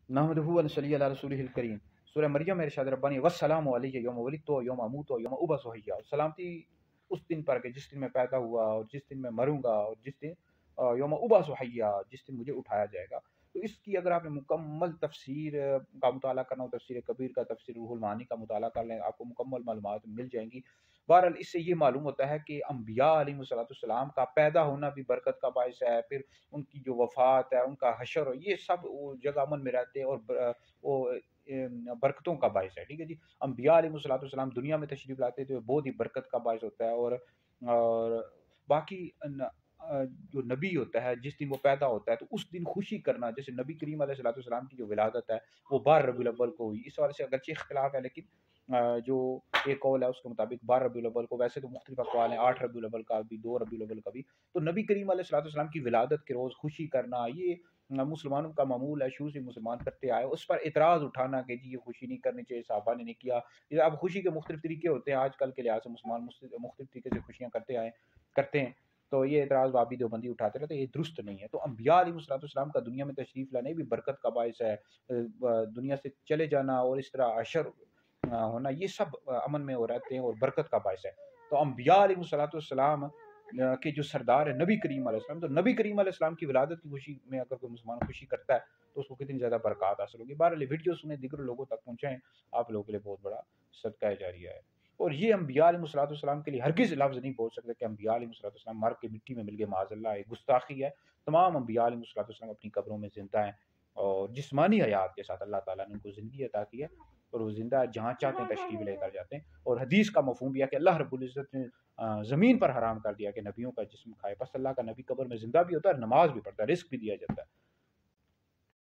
नहमदुहु व नसल्ली अला रसूलिहिल करीम। सूरह मरियम में इरशाद रब्बानी वस्सलामु अलैहि यौम वलिदतु व यौम अमूतु व यौम उबअसु हय्या। सलामती उस दिन पर कि जिस दिन मैं पैदा हुआ और जिस दिन मैं मरूंगा और जिस दिन यौम उबअसु हय्या, जिस दिन मुझे उठाया जाएगा। तो इसकी अगर आपने मुकम्मल तफसीर का मुताला करना हो, तफसीर कबीर का, तफसीर रूहुल मानी का मुताला कर लें, आपको मुकम्मल मालूमात मिल जाएंगी। बहरहाल इससे ये मालूम होता है कि अम्बिया अलैहिस्सलाम का पैदा होना भी बरकत का बायस है, फिर उनकी जो वफ़ात है, उनका हशर, ये सब वो जगह अमन में रहते हैं और वो बरकतों का बायस है। ठीक है जी। अम्बिया अलैहिस्सलाम दुनिया में तशरीफ़ लाते थे, बहुत ही बरकत का बायस होता है। और बाकी जो नबी होता है जिस दिन वो पैदा होता है तो उस दिन खुशी करना, जैसे नबी करीम अलैहिस्सलाम की जो विलादत है वो 12 रबीउल अव्वल को हुई। इस वाले से अगरचे इख्तिलाफ है, लेकिन जो एक कौल है उसके मुताबिक 12 रबीउल अव्वल को, वैसे तो मुख्तलिफ अक़वाल हैं, 8 रबीउल अव्वल का भी, 2 रबीउल अव्वल का भी। तो नबी करीम अलैहिस्सलाम की विलादत के रोज़ खुशी करना, ये मुसलमानों का मामूल है, शुरू से मुसलमान करते आए। उस पर एतराज़ उठाना कि जी ये खुशी नहीं करनी चाहिए, सहाबा ने नहीं किया। ये अब खुशी के मुख्तलिफ तरीके होते हैं, आजकल के लिहाज से मुसलमान मुख्तलिफ तरीके से खुशियाँ करते हैं। तो ये एतराज़ वाबी देवबंदी उठाते रहते हैं, ये दुरुस्त नहीं है। तो अम्बिया अलैहिस्सलाम का दुनिया में तशरीफ़ लाने भी बरकत का बायस है। दुनिया से चले जाना और इस तरह अशर होना, ये सब अमन में हो रहते हैं और बरकत का बायस है। तो अम्बिया अलैहिस्सलाम के जो सरदार है नबी करीम अलैहिस्सलाम, तो नबी करीम अलैहिस्सलाम की विलादत की खुशी में अगर कोई मुसलमान खुशी करता है तो उसको कितनी ज़्यादा बरकत हासिल होगी। बहरहाल वीडियो सुने, दीगर लोगों तक पहुँचाएँ, आप लोगों के लिए बहुत बड़ा सदका जारिया है। और ये अम्बिया अलैहिस्सलाम के लिए हरगिज़ लफ्ज़ नहीं बोल सकते कि अम्बिया अलैहिस्सलाम मर के मिट्टी में मिल गए, माज़अल्लाह, ये गुस्ताखी है। तमाम अम्बिया अलैहिस्सलाम अपनी कब्रों में ज़िंदा हैं और जिस्मानी हयात के साथ अल्लाह ताला ने उनको ज़िंदगी अता की है और वो ज़िंदा जहाँ चाहते हैं तशरीफ़ लेकर जाते हैं। और हदीस का मफ़हूम भी है कि अल्लाह रब्बुल इज़्ज़त ने ज़मीन पर हराम कर दिया कि नबियों का जिस्म खाए। बस अल्लाह का नबी कब्र में ज़िंदा भी होता है और नमाज़ भी पढ़ता है, रिज़्क भी दिया जाता है।